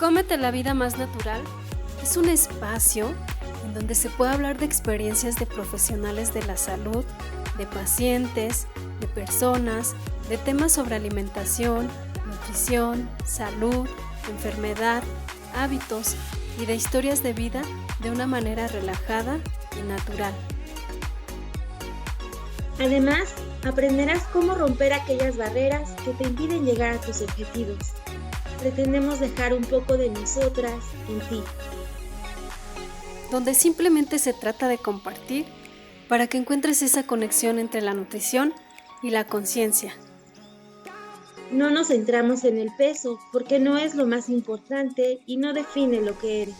Cómete la vida más natural es un espacio en donde se puede hablar de experiencias de profesionales de la salud, de pacientes, de personas, de temas sobre alimentación, nutrición, salud, enfermedad, hábitos y de historias de vida de una manera relajada y natural. Además, aprenderás cómo romper aquellas barreras que te impiden llegar a tus objetivos. Pretendemos dejar un poco de nosotras en ti. Donde simplemente se trata de compartir para que encuentres esa conexión entre la nutrición y la conciencia. No nos centramos en el peso porque no es lo más importante y no define lo que eres.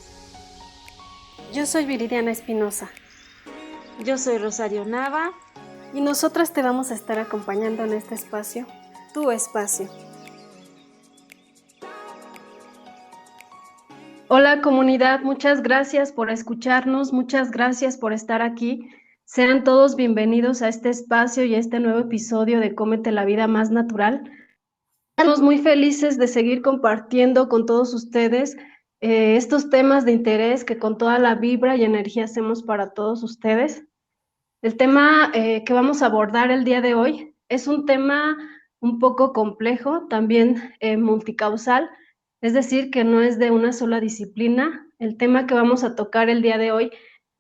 Yo soy Viridiana Espinosa. Yo soy Rosario Nava. Y nosotras te vamos a estar acompañando en este espacio, tu espacio. Hola comunidad, muchas gracias por escucharnos, muchas gracias por estar aquí. Sean todos bienvenidos a este espacio y a este nuevo episodio de Cómete la vida más natural. Estamos muy felices de seguir compartiendo con todos ustedes estos temas de interés que con toda la vibra y energía hacemos para todos ustedes. El tema que vamos a abordar el día de hoy es un tema un poco complejo, también multicausal, es decir, que no es de una sola disciplina. El tema que vamos a tocar el día de hoy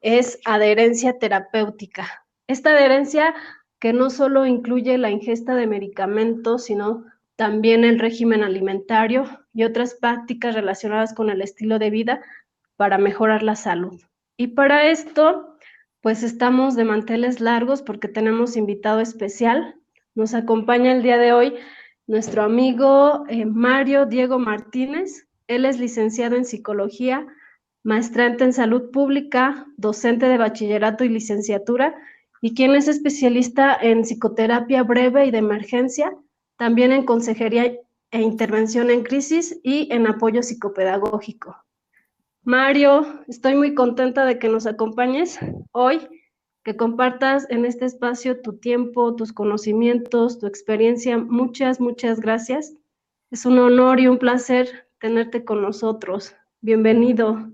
es adherencia terapéutica. Esta adherencia que no solo incluye la ingesta de medicamentos, sino también el régimen alimentario y otras prácticas relacionadas con el estilo de vida para mejorar la salud. Y para esto, pues estamos de manteles largos porque tenemos invitado especial. Nos acompaña el día de hoy nuestro amigo Mario Diego Martínez. Él es licenciado en psicología, maestrante en salud pública, docente de bachillerato y licenciatura, y quien es especialista en psicoterapia breve y de emergencia, también en consejería e intervención en crisis y en apoyo psicopedagógico. Mario, estoy muy contenta de que nos acompañes hoy, que compartas en este espacio tu tiempo, tus conocimientos, tu experiencia. Muchas, muchas gracias. Es un honor y un placer tenerte con nosotros. Bienvenido.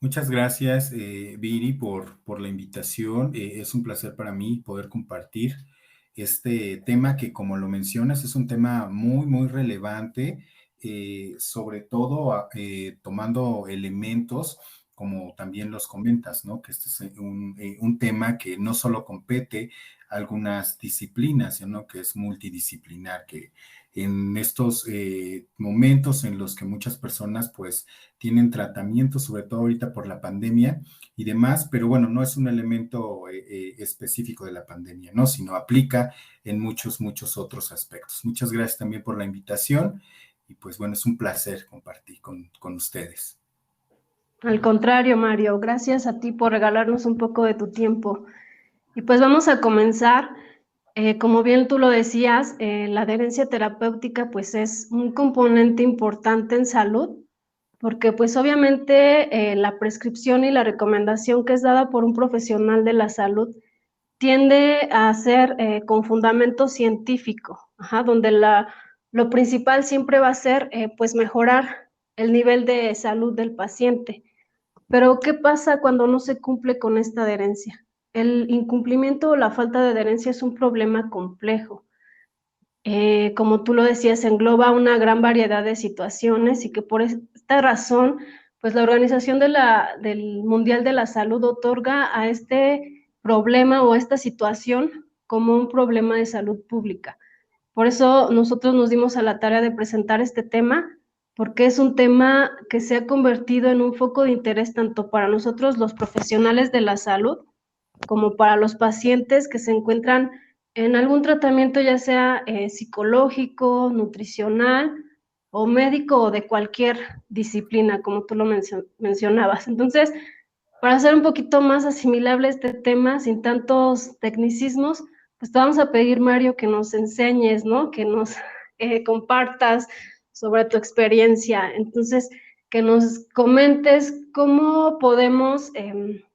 Muchas gracias, Viri, por la invitación. Es un placer para mí poder compartir este tema que, como lo mencionas, es un tema muy, muy relevante, sobre todo tomando elementos, como también los comentas, ¿no? Que este es un tema que no solo compete a algunas disciplinas, sino que es multidisciplinar, que en estos momentos en los que muchas personas, pues, tienen tratamiento, sobre todo ahorita por la pandemia y demás, pero bueno, no es un elemento específico de la pandemia, ¿no? Sino aplica en muchos, muchos otros aspectos. Muchas gracias también por la invitación y pues bueno, es un placer compartir con ustedes. Al contrario, Mario, gracias a ti por regalarnos un poco de tu tiempo. Y pues vamos a comenzar. Como bien tú lo decías, la adherencia terapéutica pues es un componente importante en salud, porque pues obviamente la prescripción y la recomendación que es dada por un profesional de la salud tiende a ser con fundamento científico, donde lo principal siempre va a ser pues mejorar el nivel de salud del paciente. Pero ¿qué pasa cuando no se cumple con esta adherencia? El incumplimiento o la falta de adherencia es un problema complejo. Como tú lo decías, engloba una gran variedad de situaciones y que por esta razón, pues la Organización del Mundial de la Salud otorga a este problema o a esta situación como un problema de salud pública. Por eso nosotros nos dimos a la tarea de presentar este tema, porque es un tema que se ha convertido en un foco de interés tanto para nosotros los profesionales de la salud como para los pacientes que se encuentran en algún tratamiento, ya sea psicológico, nutricional o médico o de cualquier disciplina, como tú lo mencionabas. Entonces, para hacer un poquito más asimilable este tema, sin tantos tecnicismos, pues te vamos a pedir, Mario, que nos enseñes, ¿no? Que nos compartas sobre tu experiencia. Entonces, que nos comentes cómo podemos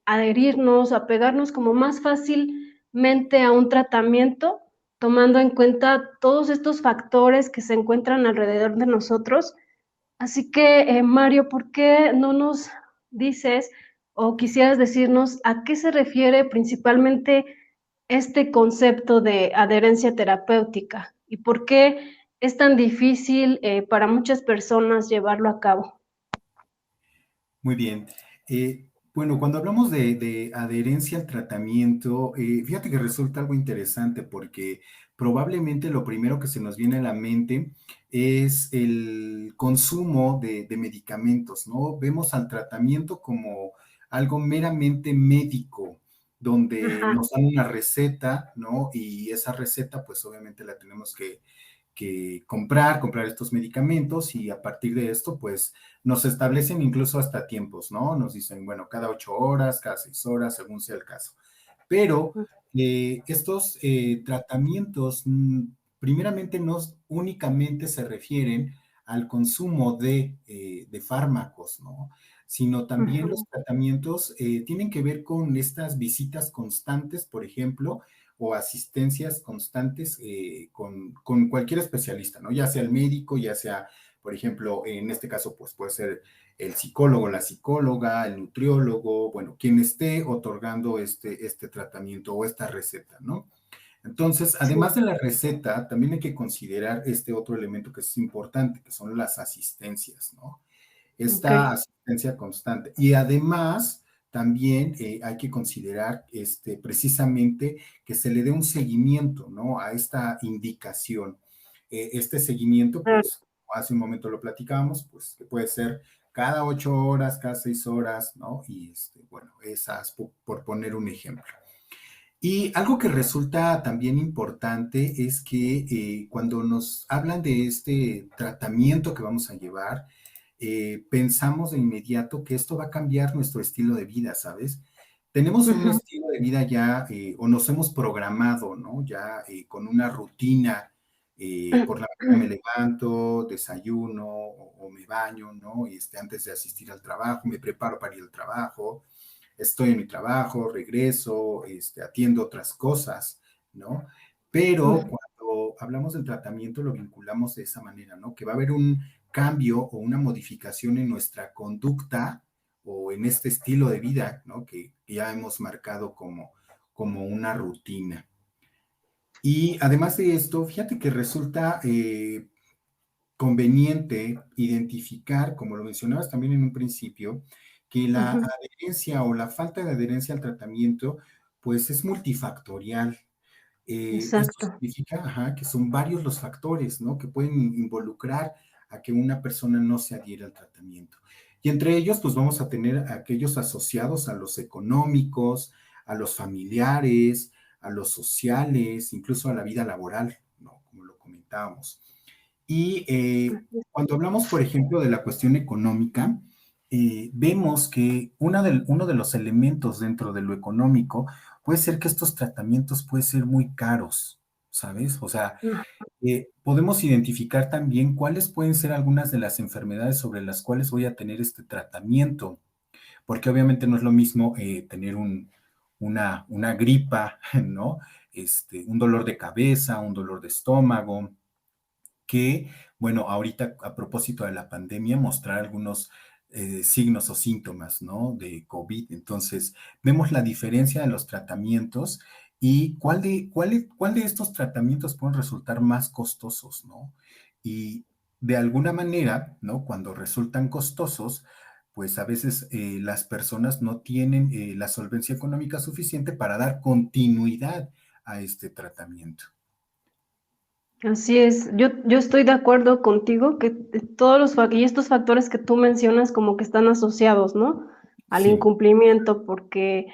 adherirnos, apegarnos como más fácilmente a un tratamiento, tomando en cuenta todos estos factores que se encuentran alrededor de nosotros Así que, Mario, ¿por qué no nos dices o quisieras decirnos a qué se refiere principalmente este concepto de adherencia terapéutica y por qué es tan difícil para muchas personas llevarlo a cabo? Muy bien. Bueno, cuando hablamos de adherencia al tratamiento, fíjate que resulta algo interesante porque probablemente lo primero que se nos viene a la mente es el consumo de medicamentos, ¿no? Vemos al tratamiento como algo meramente médico, donde Ajá, nos dan una receta, ¿no? Y esa receta, pues obviamente la tenemos que comprar estos medicamentos y a partir de esto, pues nos establecen incluso hasta tiempos, ¿no? Nos dicen, bueno, cada 8 horas, cada 6 horas, según sea el caso. Pero estos tratamientos, primeramente, no únicamente se refieren al consumo de fármacos, ¿no? Sino también ujú, los tratamientos tienen que ver con estas visitas constantes, por ejemplo, o asistencias constantes con cualquier especialista, ¿no? Ya sea el médico, ya sea, por ejemplo, en este caso, pues puede ser el psicólogo, la psicóloga, el nutriólogo, bueno, quien esté otorgando este tratamiento o esta receta, ¿no? Entonces, sí, además de la receta, también hay que considerar este otro elemento que es importante, que son las asistencias, ¿no? ok, Esta asistencia constante. Y además, también hay que considerar precisamente que se le dé un seguimiento, ¿no? A esta indicación. Este seguimiento, claro. pues, hace un momento lo platicábamos, pues, que puede ser cada 8 horas, cada 6 horas, ¿no? Y, bueno, esas por poner un ejemplo. Y algo que resulta también importante es que cuando nos hablan de este tratamiento que vamos a llevar, pensamos de inmediato que esto va a cambiar nuestro estilo de vida, ¿sabes? Tenemos un Ujú, estilo de vida ya, o nos hemos programado, ¿no? Ya con una rutina, por la mañana me levanto, desayuno o me baño, ¿no? Antes de asistir al trabajo, me preparo para ir al trabajo, estoy en mi trabajo, regreso, atiendo otras cosas, ¿no? Pero ujú. cuando hablamos del tratamiento lo vinculamos de esa manera, ¿no? Que va a haber un cambio o una modificación en nuestra conducta o en este estilo de vida, ¿no? Que ya hemos marcado como una rutina. Y además de esto, fíjate que resulta conveniente identificar, como lo mencionabas también en un principio, que la Ujú, adherencia o la falta de adherencia al tratamiento, pues es multifactorial. Esto exacto. significa, ajá, que son varios los factores, ¿no? Que pueden involucrar a que una persona no se adhiera al tratamiento. Y entre ellos, pues vamos a tener aquellos asociados a los económicos, a los familiares, a los sociales, incluso a la vida laboral, ¿no? Como lo comentábamos. Y cuando hablamos, por ejemplo, de la cuestión económica, vemos que uno de los elementos dentro de lo económico puede ser que estos tratamientos pueden ser muy caros, ¿sabes? O sea, Ujú, podemos identificar también cuáles pueden ser algunas de las enfermedades sobre las cuales voy a tener este tratamiento, porque obviamente no es lo mismo tener una gripa, ¿no? Un dolor de cabeza, un dolor de estómago, que, bueno, ahorita a propósito de la pandemia, mostrar algunos signos o síntomas, ¿no? De COVID. Entonces, vemos la diferencia de los tratamientos y cuál de estos tratamientos pueden resultar más costosos, ¿no? Y de alguna manera, ¿no? Cuando resultan costosos, pues a veces las personas no tienen la solvencia económica suficiente para dar continuidad a este tratamiento. así es, yo estoy de acuerdo contigo que todos y estos factores que tú mencionas como que están asociados, ¿no? Al Sí, incumplimiento, porque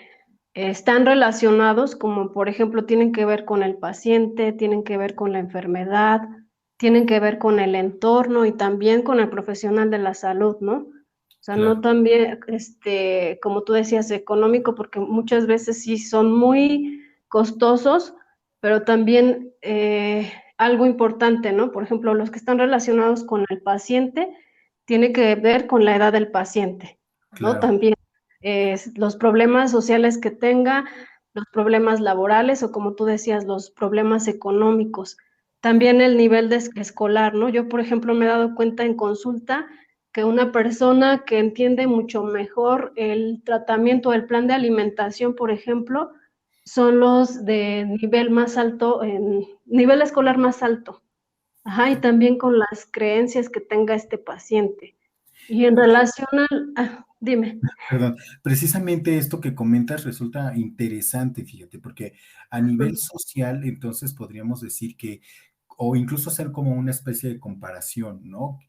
están relacionados, como por ejemplo, tienen que ver con el paciente, tienen que ver con la enfermedad, tienen que ver con el entorno y también con el profesional de la salud, ¿no? O sea, no claro, también, como tú decías, económico, porque muchas veces sí son muy costosos, pero también algo importante, ¿no? Por ejemplo, los que están relacionados con el paciente, tiene que ver con la edad del paciente, ¿no? claro. También los problemas sociales que tenga, los problemas laborales o como tú decías, los problemas económicos. También el nivel de escolar, ¿no? Yo, por ejemplo, me he dado cuenta en consulta que una persona que entiende mucho mejor el tratamiento, el plan de alimentación, por ejemplo, son los de nivel más alto, en nivel escolar más alto. Ajá, y también con las creencias que tenga este paciente. Y en relación al dime. Perdón, precisamente esto que comentas resulta interesante, fíjate, porque a nivel Ujú. social, entonces podríamos decir que, o incluso hacer como una especie de comparación, ¿no?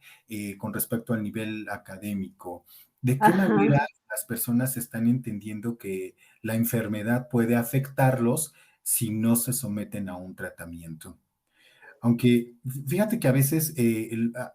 Con respecto al nivel académico. ¿De qué Ajá, manera las personas están entendiendo que la enfermedad puede afectarlos si no se someten a un tratamiento? Aunque fíjate que a veces,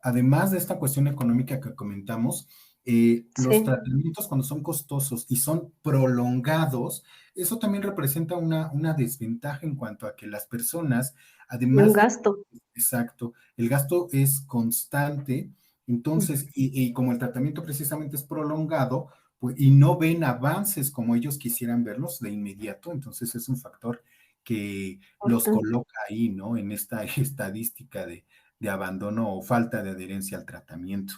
además de esta cuestión económica que comentamos, los sí, tratamientos cuando son costosos y son prolongados, eso también representa una desventaja en cuanto a que las personas, un además de, gasto. exacto, el gasto es constante, entonces, y como el tratamiento precisamente es prolongado, pues, y no ven avances como ellos quisieran verlos de inmediato, entonces es un factor que los Importante. coloca ahí, ¿no? En esta estadística de abandono o falta de adherencia al tratamiento.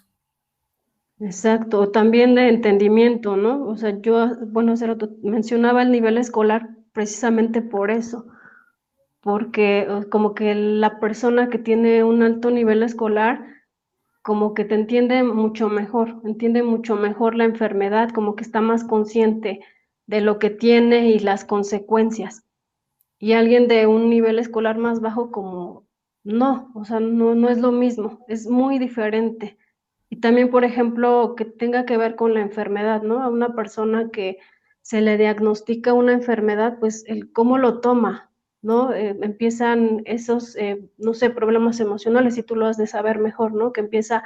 Exacto, o también de entendimiento, ¿no? O sea, yo, bueno, hace rato mencionaba el nivel escolar precisamente por eso, porque como que la persona que tiene un alto nivel escolar, como que te entiende mucho mejor la enfermedad, como que está más consciente de lo que tiene y las consecuencias. Y alguien de un nivel escolar más bajo como no, o sea, no es lo mismo, es muy diferente. Y también, por ejemplo, que tenga que ver con la enfermedad, ¿no? A una persona que se le diagnostica una enfermedad, pues, el cómo lo toma, ¿no? Empiezan esos, no sé, problemas emocionales, y tú lo has de saber mejor, ¿no? Que empieza,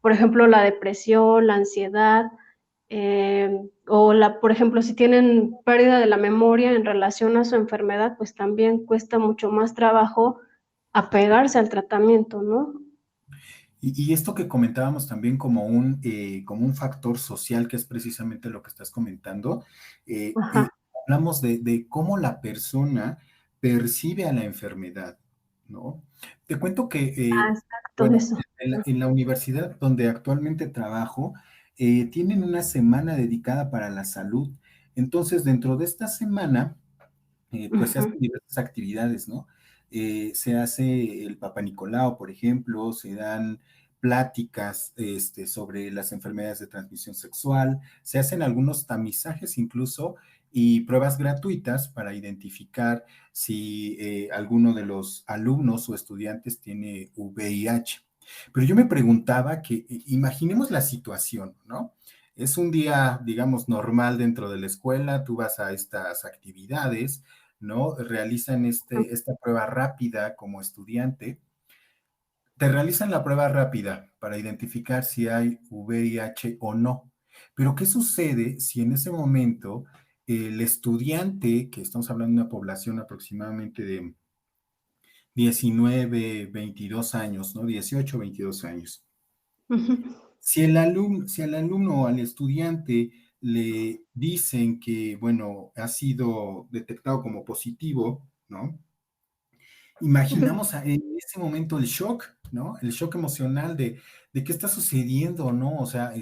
por ejemplo, la depresión, la ansiedad, o por ejemplo, si tienen pérdida de la memoria en relación a su enfermedad, pues también cuesta mucho más trabajo apegarse al tratamiento, ¿no? Y esto que comentábamos también como un factor social, que es precisamente lo que estás comentando, eh, Ajá. eh, hablamos de cómo la persona percibe a la enfermedad, ¿no? Te cuento que, Exacto, bueno, eso. en la universidad donde actualmente trabajo, tienen una semana dedicada para la salud. Entonces, dentro de esta semana, pues se Ujú. hacen diversas actividades, ¿no? Se hace el Papa Nicolau, por ejemplo, se dan pláticas sobre las enfermedades de transmisión sexual, se hacen algunos tamizajes incluso y pruebas gratuitas para identificar si alguno de los alumnos o estudiantes tiene VIH. Pero yo me preguntaba que, imaginemos la situación, ¿no? Es un día, digamos, normal dentro de la escuela, tú vas a estas actividades, ¿no? Realizan esta prueba rápida como estudiante. Te realizan la prueba rápida para identificar si hay VIH o no. Pero ¿qué sucede si en ese momento el estudiante, que estamos hablando de una población aproximadamente de 19, 22 años, ¿no? 18, 22 años. Ujú. Si al alumno o al estudiante le dicen que, bueno, ha sido detectado como positivo, ¿no? Ujú. Imaginamos en ese momento el shock, ¿no? El shock emocional de qué está sucediendo, ¿no? O sea,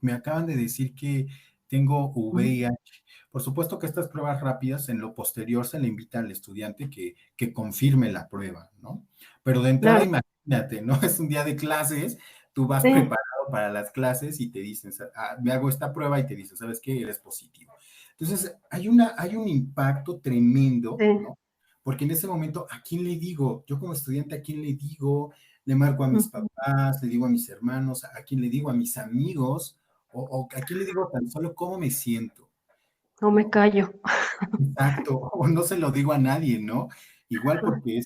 me acaban de decir que tengo VIH. Por supuesto que estas pruebas rápidas en lo posterior se le invita al estudiante que confirme la prueba, ¿no? Pero de entrada, Claro, imagínate, ¿no? Es un día de clases, tú vas sí, preparado para las clases y te dicen, me hago esta prueba y te dicen, ¿sabes qué? Eres positivo. Entonces, hay un impacto tremendo, sí. ¿no? Porque en ese momento, ¿a quién le digo? Yo como estudiante, ¿a quién le digo? Le marco a mis Ujú. papás, le digo a mis hermanos, ¿a quién le digo? A mis amigos, o a quién le digo tan solo cómo me siento, O me ¿no? callo. Exacto, o no se lo digo a nadie, ¿no? Igual porque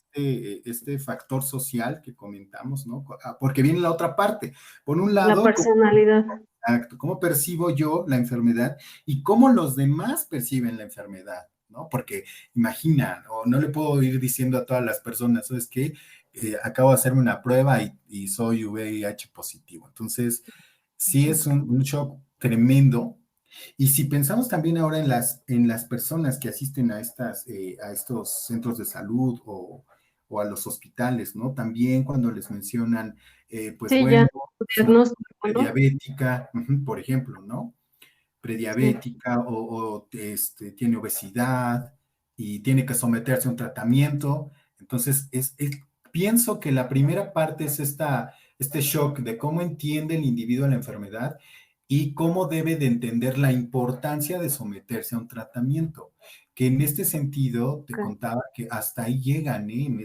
este factor social que comentamos, ¿no? Porque viene la otra parte. Por un La lado, personalidad. exacto, cómo percibo yo la enfermedad y cómo los demás perciben la enfermedad, ¿no? Porque imagina, o no le puedo ir diciendo a todas las personas, ¿sabes qué? Acabo de hacerme una prueba y soy VIH positivo. Entonces, sí es un shock tremendo. Y si pensamos también ahora en las personas que asisten a estos centros de salud o a los hospitales, ¿no? También cuando les mencionan, pues Sí, ya, bueno, tu son diagnóstico. ¿no? prediabética, por ejemplo, ¿no? Sí, Prediabética tiene obesidad y tiene que someterse a un tratamiento. Entonces, pienso que la primera parte es este shock de cómo entiende el individuo la enfermedad y cómo debe de entender la importancia de someterse a un tratamiento. Que en este sentido, te ok. contaba que hasta ahí llegan, ¿eh? En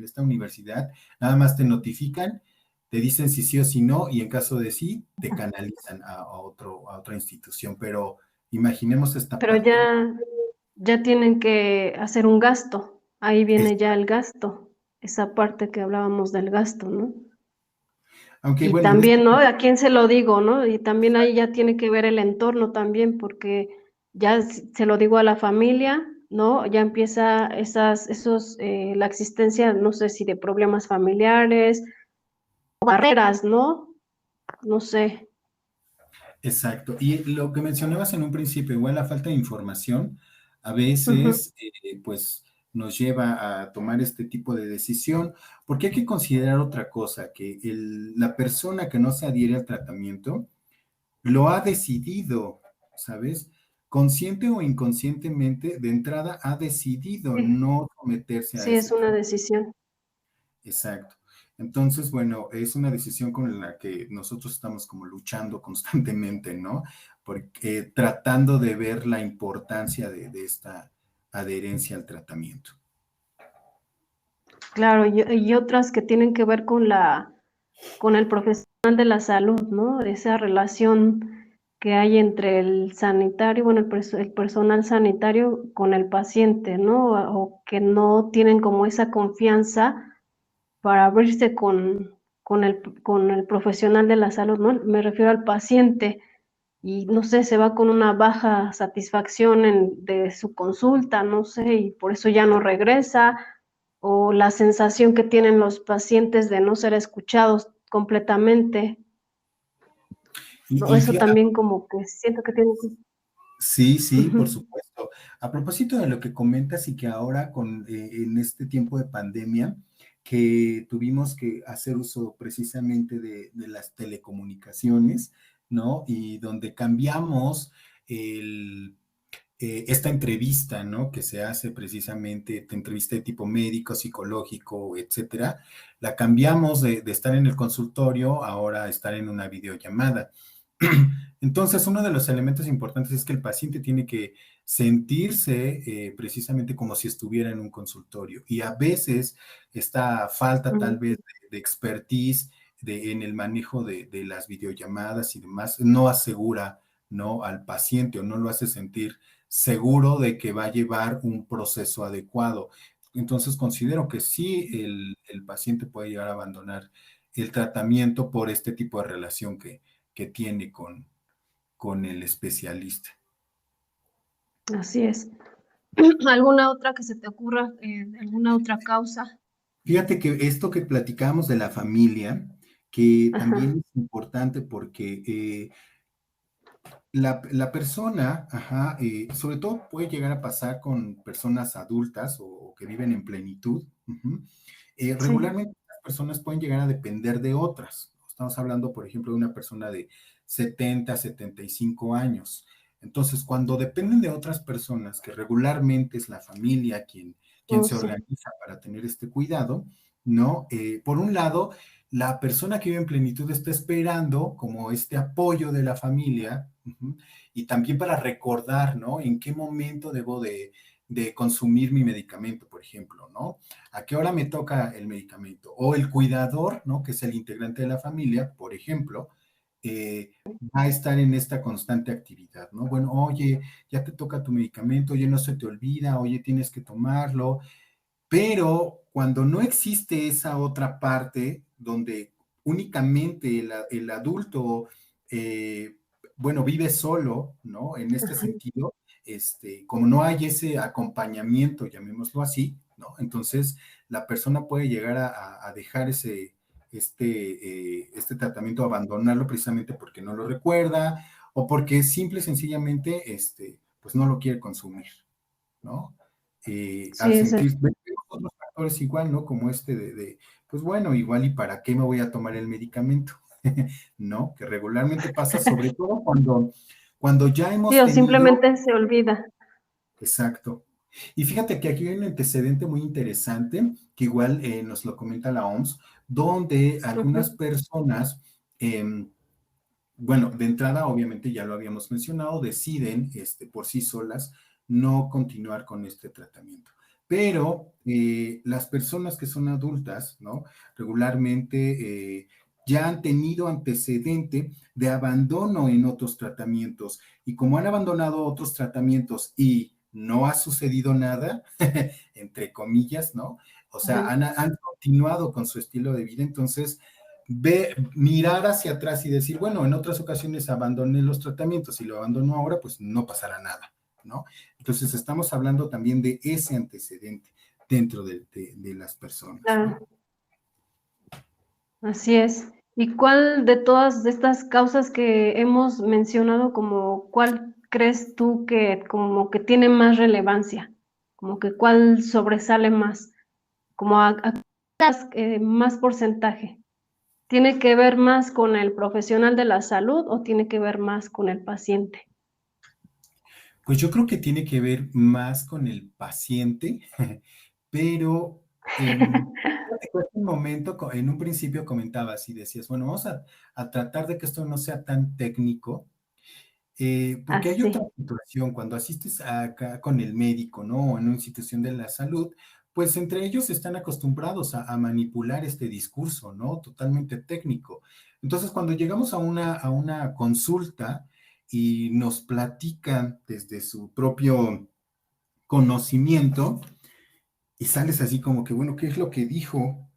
esta universidad, nada más te notifican, te dicen si sí o si no, y en caso de sí, te canalizan a otra institución. Pero imaginemos esta Pero parte. ya tienen que hacer un gasto. Ahí Es- viene ya el gasto, esa parte que hablábamos del gasto, ¿no? Aunque Y bueno, en también, este ¿no? caso, ¿A quién se lo digo, no? Y también ahí ya tiene que ver el entorno también, porque ya se lo digo a la familia, ¿no? Ya empieza la existencia, no sé si de problemas familiares, barreras, ¿no? No sé. exacto. Y lo que mencionabas en un principio, igual la falta de información, a Ujú, veces, pues, nos lleva a tomar este tipo de decisión, porque hay que considerar otra cosa, que la persona que no se adhiere al tratamiento lo ha decidido, ¿sabes? Consciente o inconscientemente, de entrada ha decidido sí, no someterse a sí, es ese una tratamiento. decisión. Exacto. Entonces, bueno, es una decisión con la que nosotros estamos como luchando constantemente, ¿no? Porque tratando de ver la importancia de esta adherencia al tratamiento. Claro, y otras que tienen que ver con con el profesional de la salud, ¿no? Esa relación que hay entre el sanitario, bueno, el personal sanitario con el paciente, ¿no? O que no tienen como esa confianza para abrirse con el profesional de la salud, ¿no? Me refiero al paciente y no sé, se va con una baja satisfacción de su consulta, no sé, y por eso ya no regresa, o la sensación que tienen los pacientes de no ser escuchados completamente, ¿no? Y Eso fíjate, también como que siento que tiene que... sí, sí, por Ujú, supuesto. A propósito de lo que comentas y que ahora en este tiempo de pandemia, que tuvimos que hacer uso precisamente de las telecomunicaciones, ¿no? Y donde cambiamos esta entrevista, ¿no? Que se hace precisamente, esta entrevista de tipo médico, psicológico, etcétera, la cambiamos de estar en el consultorio ahora a estar en una videollamada. Entonces, uno de los elementos importantes es que el paciente tiene que sentirse precisamente como si estuviera en un consultorio. Y a veces esta falta tal ujú. vez de expertise en el manejo de las videollamadas y demás no asegura, ¿no? Al paciente o no lo hace sentir seguro de que va a llevar un proceso adecuado. Entonces, considero que sí, el paciente puede llegar a abandonar el tratamiento por este tipo de relación que tiene con el especialista. Así es. ¿Alguna otra que se te ocurra, alguna otra causa? Fíjate que esto que platicamos de la familia, que Ajá, también es importante porque la persona, ajá, sobre todo puede llegar a pasar con personas adultas o que viven en plenitud. sí, Regularmente las personas pueden llegar a depender de otras. Estamos hablando, por ejemplo, de una persona de 75 años. Entonces, cuando dependen de otras personas, que regularmente es la familia quien oh, se sí, organiza para tener este cuidado, ¿no? Por un lado, la persona que vive en plenitud está esperando como este apoyo de la familia, y también para recordar, ¿no? En qué momento debo de consumir mi medicamento, por ejemplo, ¿no? ¿A qué hora me toca el medicamento? O el cuidador, ¿no? Que es el integrante de la familia, por ejemplo, va a estar en esta constante actividad, ¿no? Bueno, oye, ya te toca tu medicamento, oye, no se te olvida, oye, tienes que tomarlo, pero cuando no existe esa otra parte donde únicamente el adulto, eh, bueno, vive solo, ¿no? En este ajá, sentido, como no hay ese acompañamiento, llamémoslo así, ¿no? Entonces, la persona puede llegar a dejar este tratamiento, abandonarlo precisamente porque no lo recuerda o porque simple y sencillamente, pues no lo quiere consumir, ¿no? sí, Al es sentir otros factores igual, ¿no? Como pues bueno, igual y para qué me voy a tomar el medicamento. ¿no? Que regularmente pasa, sobre todo cuando ya Sí, hemos o tenido. simplemente se olvida. Exacto. Y fíjate que aquí hay un antecedente muy interesante, que igual nos lo comenta la OMS, donde algunas Ujú. personas, em, bueno, de entrada, obviamente ya lo habíamos mencionado, deciden por sí solas no continuar con este tratamiento. Pero las personas que son adultas, ¿no? Regularmente ya han tenido antecedente de abandono en otros tratamientos. Y como han abandonado otros tratamientos y no ha sucedido nada, entre comillas, ¿no? O sea, Ujú. han continuado con su estilo de vida, entonces mirar hacia atrás y decir, bueno, en otras ocasiones abandoné los tratamientos y lo abandono ahora, pues no pasará nada, ¿no? Entonces estamos hablando también de ese antecedente dentro de las personas, ¿no? Claro, así es. ¿Y cuál de todas estas causas que hemos mencionado, como cuál crees tú que como que tiene más relevancia? Como que cuál sobresale más, como más porcentaje. ¿Tiene que ver más con el profesional de la salud o tiene que ver más con el paciente? Pues yo creo que tiene que ver más con el paciente, pero fíjate que hace un momento, en un principio comentabas y decías, bueno, vamos a tratar de que esto no sea tan técnico. Porque hay otra Así, situación, cuando asistes acá con el médico, ¿no? O en una institución de la salud, pues entre ellos están acostumbrados a manipular este discurso, ¿no? Totalmente técnico. Entonces, cuando llegamos a una consulta y nos platican desde su propio conocimiento, y sales así como que, bueno, ¿qué es lo que dijo?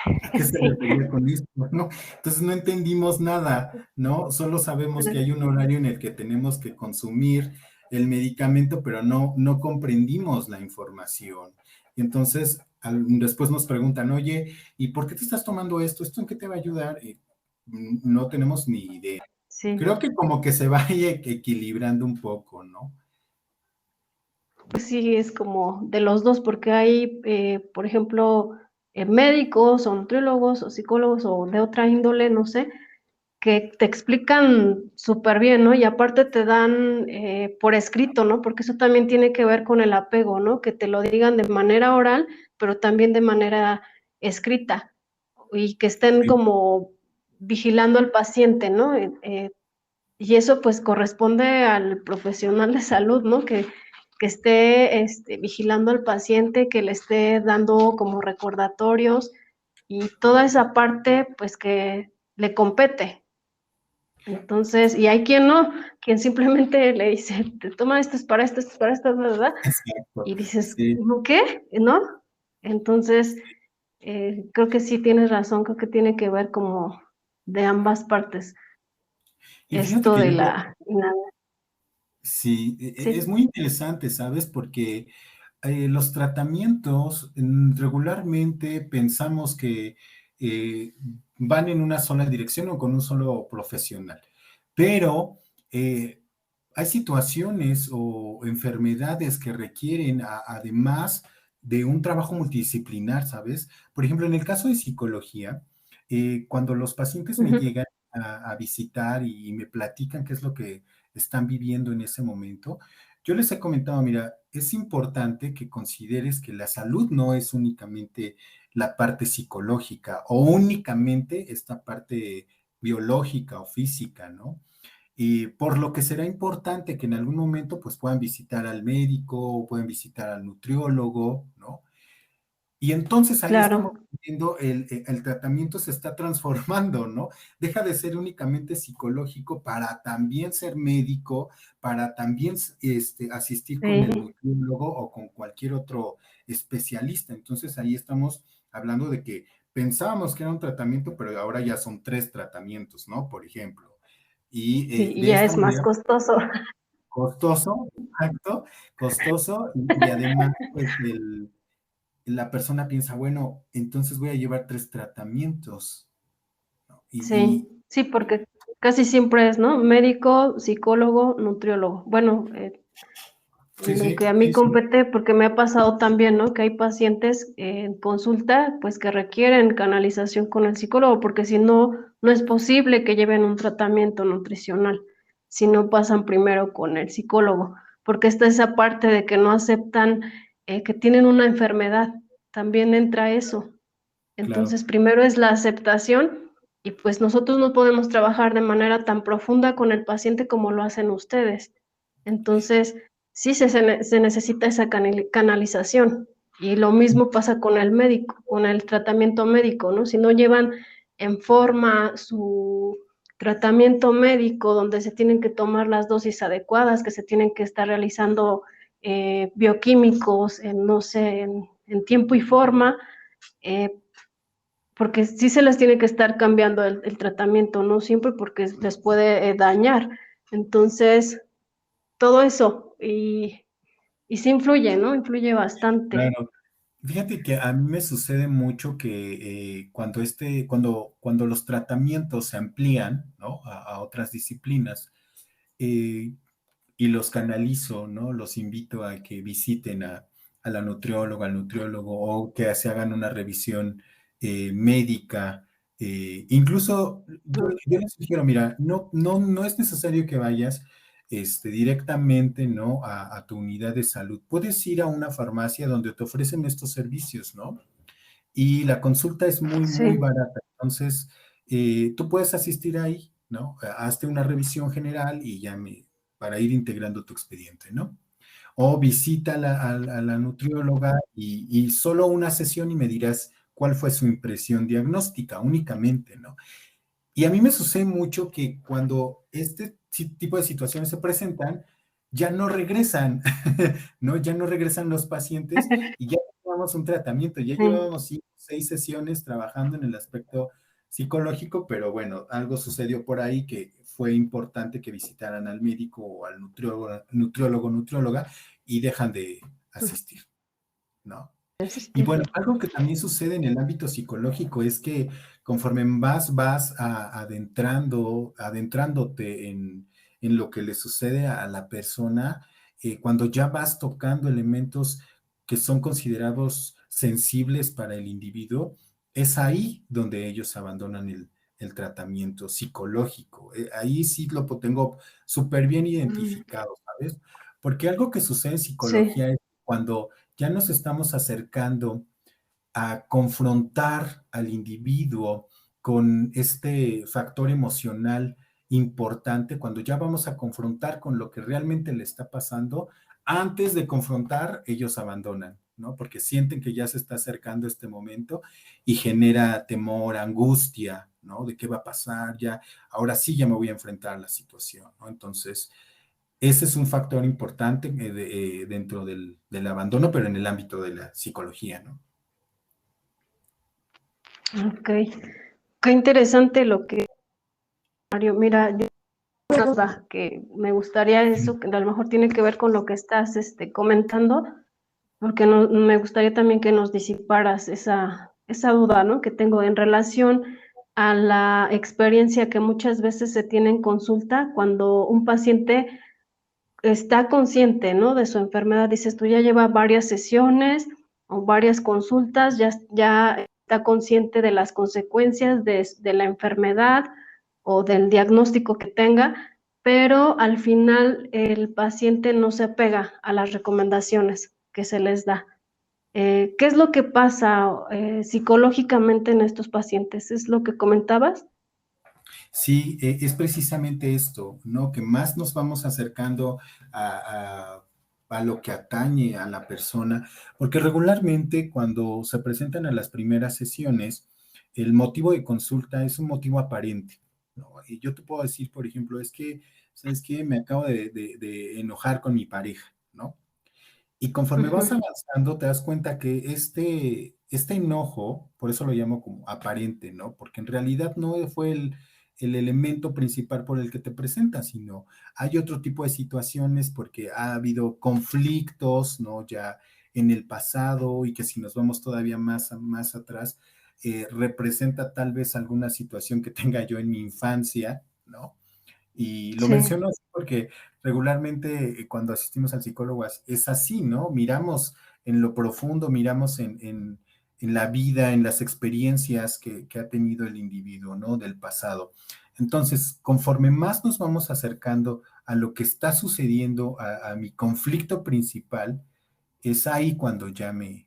¿A qué se sí. refería con esto? ¿No? Entonces no entendimos nada, ¿no? Solo sabemos que hay un horario en el que tenemos que consumir el medicamento, pero no comprendimos la información. Y entonces después nos preguntan, oye, ¿y por qué te estás tomando esto? ¿Esto en qué te va a ayudar? Y no tenemos ni idea. Sí, Creo que como que se va ahí equilibrando un poco, ¿no? pues sí, es como de los dos, porque hay, por ejemplo, médicos o nutriólogos o psicólogos o de otra índole, no sé, que te explican súper bien, ¿no? Y aparte te dan por escrito, ¿no? Porque eso también tiene que ver con el apego, ¿no? Que te lo digan de manera oral, pero también de manera escrita y que estén Sí. como vigilando al paciente, ¿no? Y eso pues corresponde al profesional de salud, ¿no? Que esté vigilando al paciente, que le esté dando como recordatorios y toda esa parte pues que le compete. Entonces, y hay quien no, quien simplemente le dice, te toma esto es para esto, esto es para esto, ¿verdad? Exacto. Y dices, Sí. ¿no qué? ¿No? Entonces, creo que sí tienes razón, creo que tiene que ver como de ambas partes, Y fíjate esto que de yo la... sí, es Sí. muy interesante, ¿sabes? Porque los tratamientos regularmente pensamos que eh, van en una sola dirección o con un solo profesional, pero eh, hay situaciones o enfermedades que requieren además de un trabajo multidisciplinar, ¿sabes? Por ejemplo, en el caso de psicología, cuando los pacientes me Ujú. llegan a visitar y me platican qué es lo que están viviendo en ese momento, yo les he comentado, mira, es importante que consideres que la salud no es únicamente la parte psicológica o únicamente esta parte biológica o física, ¿no? Y por lo que será importante que en algún momento pues puedan visitar al médico, puedan visitar al nutriólogo, ¿no? Y entonces ahí estamos Claro, viendo el tratamiento se está transformando, ¿no? Deja de ser únicamente psicológico para también ser médico, para también asistir con el sí, nutriólogo o con cualquier otro especialista. Entonces ahí estamos hablando de que pensábamos que era un tratamiento, pero ahora ya son 3 tratamientos, ¿no? Por ejemplo. Y sí, y de ya esta es más manera, costoso. costoso, exacto, costoso, y además, pues, la persona piensa, bueno, entonces voy a llevar 3 tratamientos, ¿no? Sí, sí, porque casi siempre es, ¿no? Médico, psicólogo, nutriólogo. Bueno, Sí, lo sí, que a mí sí, sí. compete, porque me ha pasado también, ¿no? Que hay pacientes en consulta, pues que requieren canalización con el psicólogo, porque si no, no es posible que lleven un tratamiento nutricional, si no pasan primero con el psicólogo, porque está esa parte de que no aceptan que tienen una enfermedad, también entra eso. Claro, Entonces, primero es la aceptación y pues nosotros no podemos trabajar de manera tan profunda con el paciente como lo hacen ustedes. Entonces, sí se necesita esa canalización y lo mismo pasa con el médico, con el tratamiento médico, ¿no? Si no llevan en forma su tratamiento médico donde se tienen que tomar las dosis adecuadas, que se tienen que estar realizando bioquímicos en, no sé, en tiempo y forma, eh, porque sí se les tiene que estar cambiando el tratamiento, no siempre porque les puede dañar. Entonces, todo eso, y sí influye, ¿no? Influye bastante. claro. Fíjate que a mí me sucede mucho que cuando los tratamientos se amplían, ¿no? A otras disciplinas, eh, y los canalizo, ¿no? Los invito a que visiten a la nutrióloga, al nutriólogo, o que se hagan una revisión médica. Incluso yo les sugiero, mira, no es necesario que vayas directamente, ¿no? A tu unidad de salud. Puedes ir a una farmacia donde te ofrecen estos servicios, ¿no? Y la consulta es muy, muy Sí. barata. Entonces, tú puedes asistir ahí, ¿no? Hazte una revisión general y para ir integrando tu expediente, ¿no? O visita a la nutrióloga y solo una sesión y me dirás cuál fue su impresión diagnóstica únicamente, ¿no? Y a mí me sucede mucho que cuando este tipo de situaciones se presentan, ya no regresan, ¿no? Ya no regresan los pacientes y ya llevamos un tratamiento, ya Sí. llevábamos 5 o 6 sesiones trabajando en el aspecto psicológico, pero bueno, algo sucedió por ahí que fue importante que visitaran al médico o al nutrióloga y dejan de asistir, ¿no? Y Existe. bueno, algo que también sucede en el ámbito psicológico es que conforme vas adentrándote en lo que le sucede a la persona, cuando ya vas tocando elementos que son considerados sensibles para el individuo, es ahí donde ellos abandonan el tratamiento psicológico. Ahí sí tengo súper bien Mm, identificado, ¿sabes? Porque algo que sucede en sí. psicología es cuando ya nos estamos acercando a confrontar al individuo con este factor emocional importante, cuando ya vamos a confrontar con lo que realmente le está pasando, antes de confrontar, ellos abandonan, ¿no? Porque sienten que ya se está acercando este momento y genera temor, angustia, ¿no? De qué va a pasar, ya, ahora sí ya me voy a enfrentar a la situación, ¿no? Entonces, ese es un factor importante dentro del abandono, pero en el ámbito de la psicología, ¿no? Ok. Qué interesante lo que, Mario. Mira, yo una duda que me gustaría Ujú. eso, que a lo mejor tiene que ver con lo que estás comentando, porque me gustaría también que nos disiparas esa duda, ¿no? Que tengo en relación a la experiencia que muchas veces se tiene en consulta cuando un paciente está consciente, ¿no? De su enfermedad. Dices, tú ya lleva varias sesiones o varias consultas, ya está consciente de las consecuencias de la enfermedad o del diagnóstico que tenga, pero al final el paciente no se apega a las recomendaciones que se les da. ¿Qué es lo que pasa psicológicamente en estos pacientes? ¿Es lo que comentabas? Sí, es precisamente esto, ¿no? Que más nos vamos acercando a, a- a lo que atañe a la persona, porque regularmente cuando se presentan a las primeras sesiones, el motivo de consulta es un motivo aparente, ¿no? Y yo te puedo decir, por ejemplo, es que, ¿sabes qué? Me acabo de enojar con mi pareja, ¿no? Y conforme Ujú. vas avanzando, te das cuenta que este enojo, por eso lo llamo como aparente, ¿no? Porque en realidad no fue el elemento principal por el que te presentas, sino hay otro tipo de situaciones porque ha habido conflictos, ¿no? Ya en el pasado y que si nos vamos todavía más atrás, representa tal vez alguna situación que tenga yo en mi infancia, ¿no? Y lo Sí, menciono así porque regularmente cuando asistimos al psicólogo es así, ¿no? Miramos en lo profundo, miramos en la vida, en las experiencias que ha tenido el individuo, ¿no? Del pasado. Entonces, conforme más nos vamos acercando a lo que está sucediendo, a mi conflicto principal, es ahí cuando ya me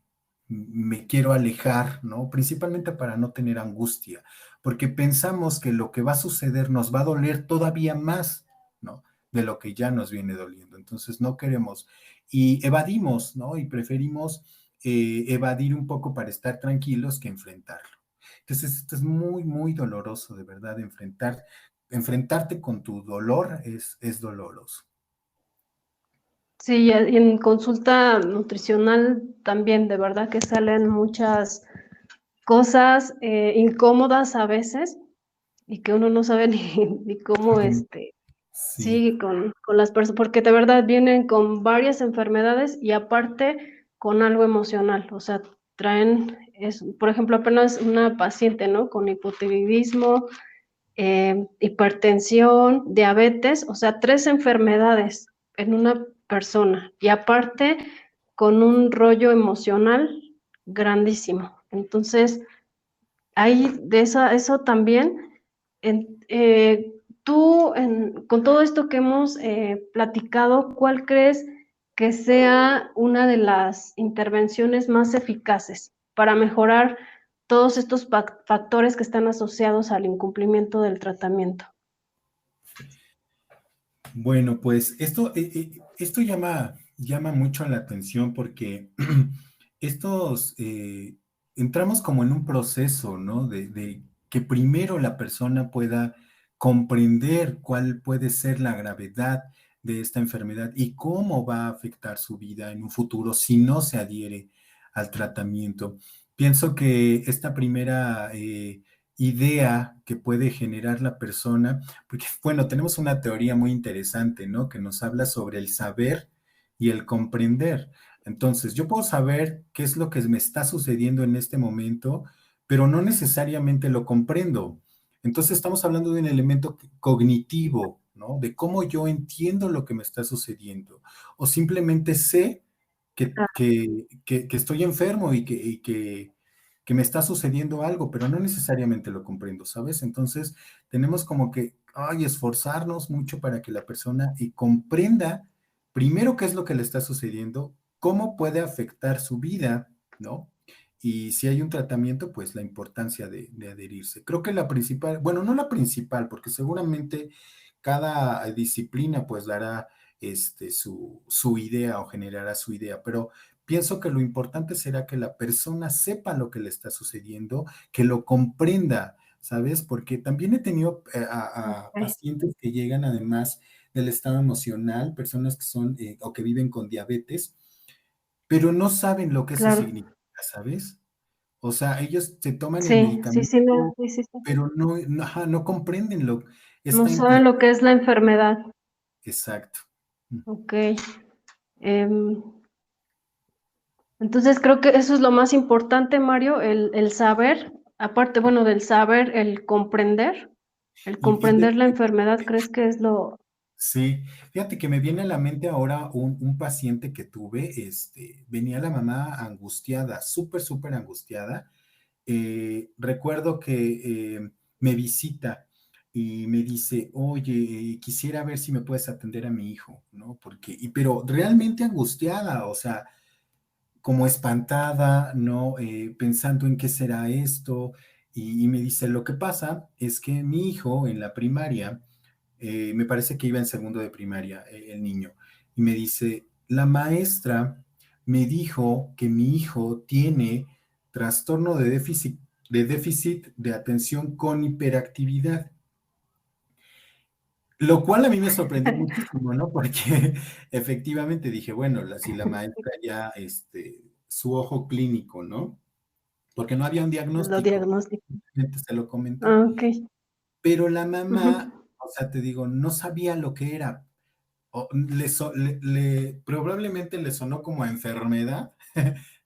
quiero alejar, ¿no? Principalmente para no tener angustia, porque pensamos que lo que va a suceder nos va a doler todavía más, ¿no? De lo que ya nos viene doliendo. Entonces no queremos y evadimos, ¿no? Y preferimos evadir un poco para estar tranquilos que enfrentarlo. Entonces esto es muy, muy doloroso, de verdad, enfrentarte con tu dolor es doloroso. sí, y en consulta nutricional también, de verdad que salen muchas cosas incómodas a veces y que uno no sabe ni cómo Sí. sigue con las personas, porque de verdad vienen con varias enfermedades y aparte con algo emocional, o sea, traen, por ejemplo, apenas una paciente, ¿no? Con hipotiroidismo, hipertensión, diabetes, o sea, 3 enfermedades en una persona y aparte con un rollo emocional grandísimo. Entonces, hay de eso también. Tú, con todo esto que hemos platicado, ¿cuál crees que sea una de las intervenciones más eficaces para mejorar todos estos factores que están asociados al incumplimiento del tratamiento? Bueno, pues esto llama mucho la atención porque estos, entramos como en un proceso, ¿no? De que primero la persona pueda comprender cuál puede ser la gravedad de esta enfermedad y cómo va a afectar su vida en un futuro si no se adhiere al tratamiento. Pienso que esta primera idea que puede generar la persona, porque, bueno, tenemos una teoría muy interesante, ¿no? Que nos habla sobre el saber y el comprender. Entonces, yo puedo saber qué es lo que me está sucediendo en este momento, pero no necesariamente lo comprendo. Entonces, estamos hablando de un elemento cognitivo, ¿no? De cómo yo entiendo lo que me está sucediendo. O simplemente sé que estoy enfermo y que me está sucediendo algo, pero no necesariamente lo comprendo, ¿sabes? Entonces, tenemos como que, ay, esforzarnos mucho para que la persona comprenda primero qué es lo que le está sucediendo, cómo puede afectar su vida, ¿no? Y si hay un tratamiento, pues la importancia de adherirse. Creo que la principal, bueno, no la principal, porque seguramente cada disciplina pues dará su idea o generará su idea, pero pienso que lo importante será que la persona sepa lo que le está sucediendo, que lo comprenda, ¿sabes? Porque también he tenido a Ok, pacientes que llegan además del estado emocional, personas que son o que viven con diabetes, pero no saben lo que eso claro. significa, ¿sabes? O sea, ellos se toman el Sí, sí, sí, no, medicamento, sí, sí, sí. pero no, ajá, no comprenden No esta saben lo implicación. que es la enfermedad. Exacto. Ok. Em, entonces creo que eso es lo más importante, Mario, el saber, aparte, bueno, del saber, el Y comprender la enfermedad, ¿crees que es lo... sí, fíjate que me viene a la mente ahora un paciente que tuve, venía la mamá angustiada, súper, súper angustiada. Recuerdo que me visita y me dice, oye, quisiera ver si me puedes atender a mi hijo, ¿no? Pero realmente angustiada, o sea, como espantada, ¿no? Pensando en qué será esto. Y me dice, lo que pasa es que mi hijo en la primaria, me parece que iba en segundo de primaria, el niño, y me dice, la maestra me dijo que mi hijo tiene trastorno de déficit de atención con hiperactividad. Lo cual a mí me sorprendió muchísimo, ¿no? Porque efectivamente dije, bueno, si la maestra ya, su ojo clínico, ¿no? Porque no había un lo diagnóstico, diagnóstico? simplemente se lo comenté. Ah, ok. Pero la mamá, Ujú. o sea, te digo, no sabía lo que era. Probablemente le sonó como a enfermedad,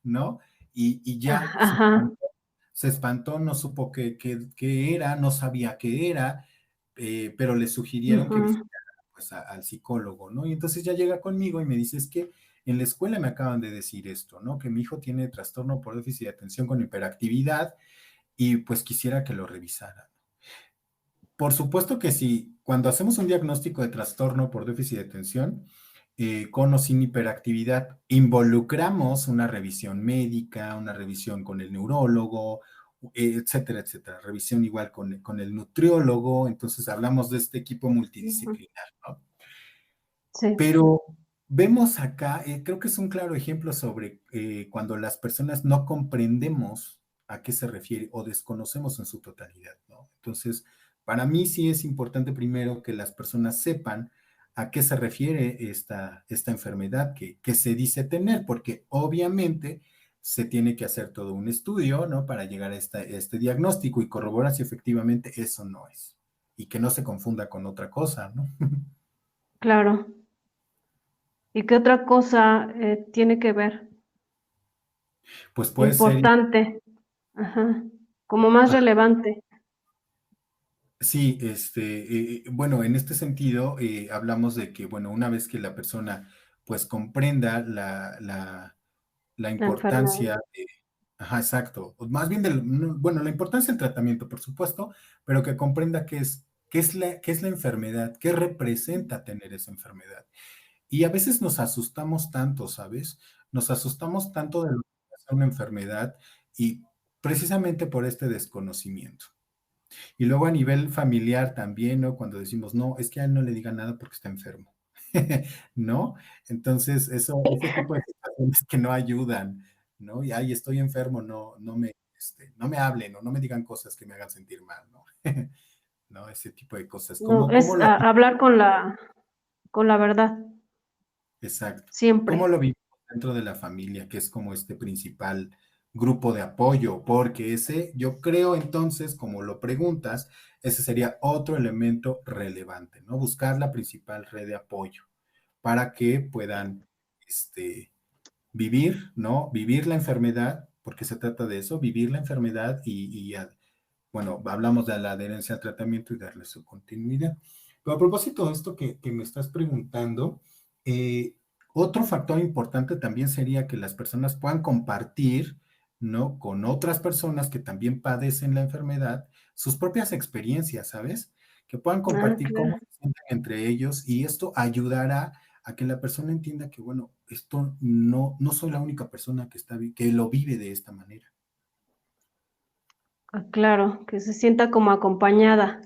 ¿no? Y Ah, ya ajá. se espantó, no supo qué era, no sabía qué era, pero le sugirieron que Ujú. visitara pues, al psicólogo, ¿no? Y entonces ya llega conmigo y me dice, es que en la escuela me acaban de decir esto, ¿no? Que mi hijo tiene trastorno por déficit de atención con hiperactividad y pues quisiera que lo revisara. Por supuesto que sí, cuando hacemos un diagnóstico de trastorno por déficit de atención, con o sin hiperactividad, involucramos una revisión médica, una revisión con el neurólogo, etcétera, etcétera. Revisión igual con el nutriólogo, entonces hablamos de este equipo Ujú. multidisciplinar, ¿no? Sí, Pero vemos acá, creo que es un claro ejemplo sobre cuando las personas no comprendemos a qué se refiere o desconocemos en su totalidad, ¿no? Entonces, para mí sí es importante primero que las personas sepan a qué se refiere esta enfermedad que se dice tener, porque obviamente se tiene que hacer todo un estudio, ¿no? Para llegar a este diagnóstico y corroborar si efectivamente eso no es y que no se confunda con otra cosa, ¿no? claro. ¿Y qué otra cosa tiene que ver? Pues puede ser. Importante, ajá, como más relevante. Sí, bueno, en este sentido, hablamos de que, bueno, una vez que la persona pues comprenda la La enfermedad. importancia ajá, exacto, o más bien bueno, la importancia del tratamiento, por supuesto, pero que comprenda qué es la enfermedad, qué representa tener esa enfermedad. Y a veces nos asustamos tanto, ¿sabes? Nos asustamos tanto de lo que es una enfermedad y precisamente por este desconocimiento. Y luego a nivel familiar también, ¿no? Cuando decimos, no, es que a él no le diga nada porque está enfermo, ¿no? Entonces, ese tipo de situaciones que no ayudan, ¿no? Y, ay, estoy enfermo, no me hablen o no me digan cosas que me hagan sentir mal, ¿no? ¿No? Ese tipo de cosas. No, ¿Cómo es lo hablar con la verdad, Exacto. ¿Cómo siempre. lo vivimos dentro de la familia, que es como este principal grupo de apoyo? Porque ese, yo creo entonces, como lo preguntas, ese sería otro elemento relevante, ¿no? Buscar la principal red de apoyo para que puedan, vivir, ¿no? Vivir la enfermedad, porque se trata de eso, vivir la enfermedad bueno, hablamos de la adherencia al tratamiento y darle su continuidad. Pero a propósito de esto que me estás preguntando, eh, otro factor importante también sería que las personas puedan compartir, ¿no? Con otras personas que también padecen la enfermedad, sus propias experiencias, ¿sabes? Que puedan Ah, compartir cómo claro. se sienten entre ellos y esto ayudará a que la persona entienda que, bueno, esto no soy la única persona que lo vive de esta manera. Ah, claro, que se sienta como acompañada.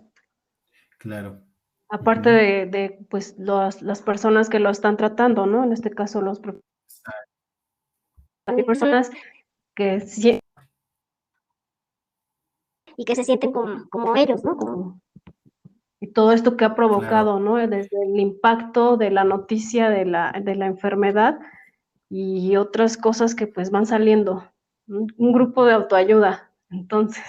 Claro. Aparte Ujú. pues las personas que lo están tratando, ¿no? En este caso hay personas que sí, y que se sienten como ellos, ¿no? Y todo esto que ha Claro. provocado, ¿no? Desde el impacto de la noticia de la enfermedad y otras cosas que pues van saliendo. Un grupo de autoayuda, entonces,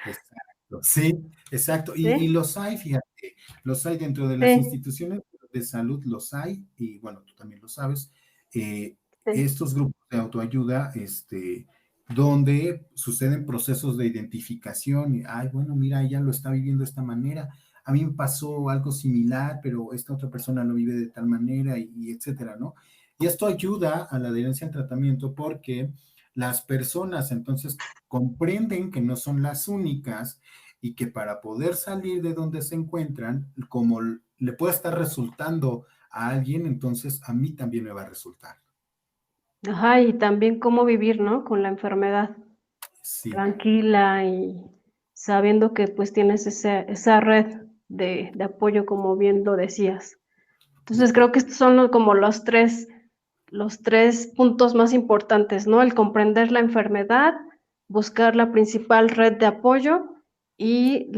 Exacto, sí, exacto. Y ¿sí? los hay, fíjate, los hay dentro de las Sí, instituciones de salud, los hay, y bueno, tú también lo sabes, sí. estos grupos de autoayuda, donde suceden procesos de identificación, y, ay, bueno, mira, ella lo está viviendo de esta manera, a mí me pasó algo similar, pero esta otra persona lo vive de tal manera, y etcétera, ¿no? Y esto ayuda a la adherencia al tratamiento porque las personas entonces comprenden que no son las únicas y que para poder salir de donde se encuentran, como le puede estar resultando a alguien, entonces a mí también me va a resultar. Ajá, y también cómo vivir, ¿no? Con la enfermedad, Sí, tranquila y sabiendo que pues tienes esa red de apoyo, como bien lo decías. de Entonces creo acuerdo. que estos son como los tres puntos más importantes, ¿no? El comprender la enfermedad, buscar la principal red de apoyo y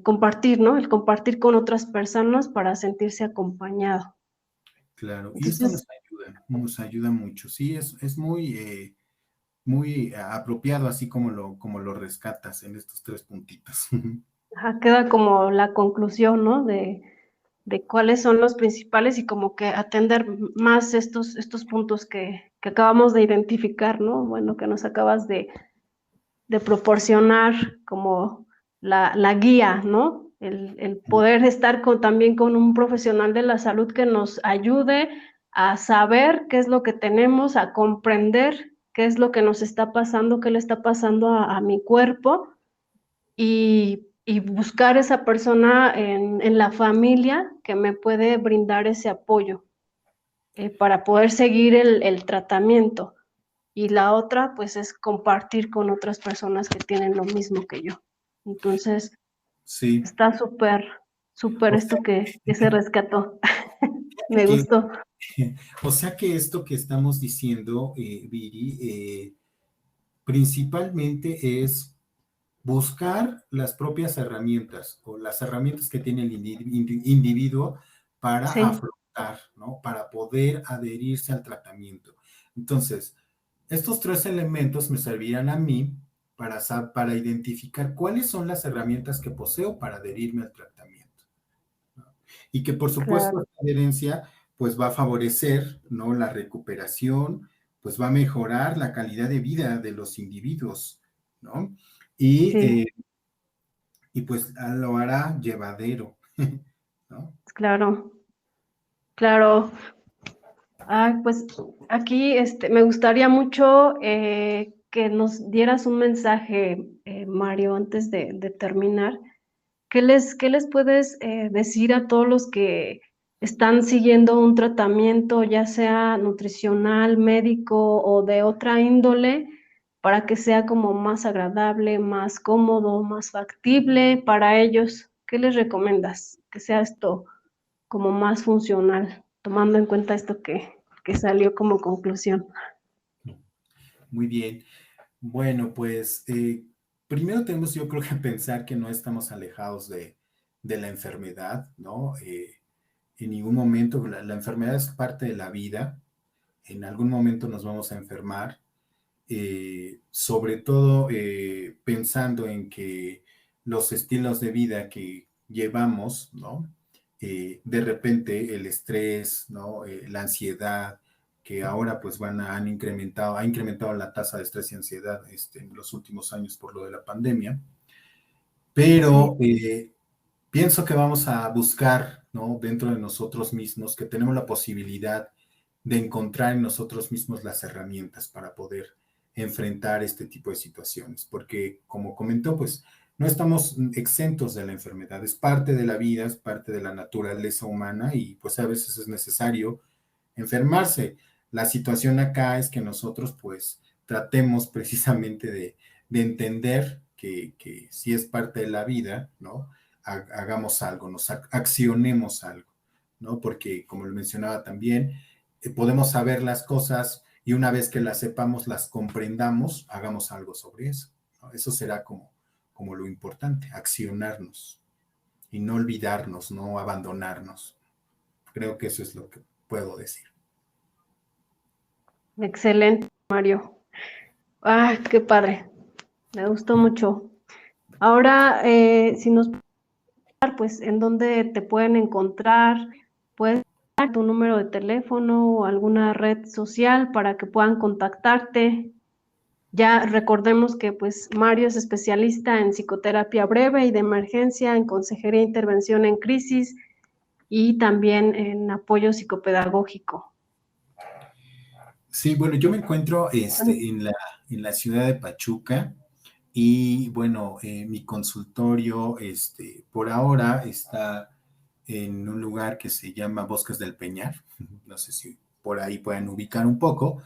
compartir, ¿no? El compartir con otras personas para sentirse acompañado. Claro, y esto Entonces, nos ayuda mucho. Sí, es muy apropiado así como lo rescatas en estos tres puntitos. ajá, queda como la conclusión, ¿no? De cuáles son los principales y como que atender más estos puntos que acabamos de identificar, ¿no? Bueno, que nos acabas de proporcionar como la guía, ¿no? el poder estar también con un profesional de la salud que nos ayude a saber qué es lo que tenemos, a comprender qué es lo que nos está pasando, qué le está pasando a mi cuerpo, y buscar esa persona en la familia que me puede brindar ese apoyo para poder seguir el tratamiento. Y la otra, pues, es compartir con otras personas que tienen lo mismo que yo. Entonces, Sí. está súper, súper O sea, esto que se rescató. Me que, gustó. o sea que esto que estamos diciendo, Viri, principalmente es buscar las propias herramientas o las herramientas que tiene el individuo para Sí, afrontar, ¿no? Para poder adherirse al tratamiento. Entonces, estos tres elementos me servirán a mí para identificar cuáles son las herramientas que poseo para adherirme al tratamiento, ¿no? Y que por supuesto claro, esta adherencia pues va a favorecer, ¿no? La recuperación, pues va a mejorar la calidad de vida de los individuos, ¿no? Y, sí, y pues lo hará llevadero, ¿no? claro, claro. Ay, pues aquí me gustaría mucho que nos dieras un mensaje, Mario, antes de terminar. Qué les puedes decir a todos los que están siguiendo un tratamiento, ya sea nutricional, médico o de otra índole, para que sea como más agradable, más cómodo, más factible para ellos? ¿Qué les recomiendas? Que sea esto como más funcional, tomando en cuenta esto que salió como conclusión. Muy bien. Bueno, pues primero tenemos yo creo que pensar que no estamos alejados de la enfermedad, ¿no? En ningún momento, la enfermedad es parte de la vida, en algún momento nos vamos a enfermar, sobre todo pensando en que los estilos de vida que llevamos, ¿no? De repente el estrés, ¿no? La ansiedad, que ahora pues ha incrementado la tasa de estrés y ansiedad en los últimos años por lo de la pandemia, Sí, pero pienso que vamos a buscar, ¿no? Dentro de nosotros mismos, que tenemos la posibilidad de encontrar en nosotros mismos las herramientas para poder enfrentar este tipo de situaciones, porque como comentó, pues no estamos exentos de la enfermedad, es parte de la vida, es parte de la naturaleza humana y pues a veces es necesario enfermarse. La situación acá es que nosotros pues tratemos precisamente de entender que si es parte de la vida, ¿no? Hagamos algo, accionemos algo, ¿no? Porque como lo mencionaba también, podemos saber las cosas y una vez que las sepamos, las comprendamos, hagamos algo sobre eso, ¿no? Eso será como lo importante, accionarnos y no olvidarnos, no abandonarnos. Creo que eso es lo que puedo decir. excelente, Mario. Ah, qué padre. Me gustó mucho. Ahora, si nos puedes dar, pues, en dónde te pueden encontrar, puedes dar tu número de teléfono o alguna red social para que puedan contactarte. Ya recordemos que, pues, Mario es especialista en psicoterapia breve y de emergencia, en consejería e intervención en crisis y también en apoyo psicopedagógico. Sí, bueno, yo me encuentro en la ciudad de Pachuca y bueno, mi consultorio por ahora está en un lugar que se llama Bosques del Peñar. No sé si por ahí pueden ubicar un poco,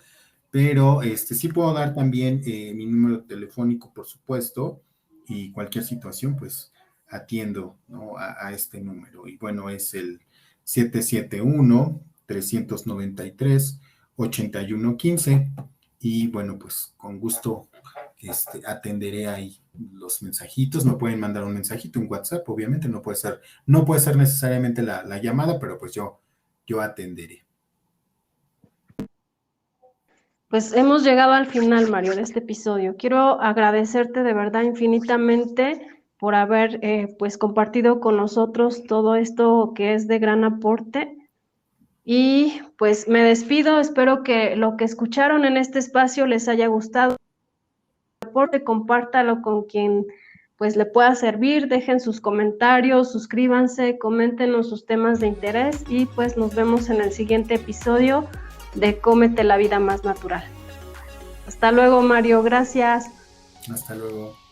pero sí puedo dar también mi número telefónico, por supuesto, y cualquier situación, pues atiendo, ¿no? A este número. Y bueno, es el 771-393-8115. Y bueno, pues con gusto atenderé ahí los mensajitos. Me pueden mandar un mensajito, un WhatsApp, obviamente, no puede ser necesariamente la llamada, pero pues yo atenderé. Pues hemos llegado al final, Mario, de este episodio. Quiero agradecerte de verdad infinitamente por haber pues compartido con nosotros todo esto que es de gran aporte. Y pues me despido, espero que lo que escucharon en este espacio les haya gustado. Aporte, compártalo con quien pues le pueda servir. Dejen sus comentarios, suscríbanse, coméntenos sus temas de interés y pues nos vemos en el siguiente episodio de Cómete la vida más natural. Hasta luego, Mario, gracias. Hasta luego.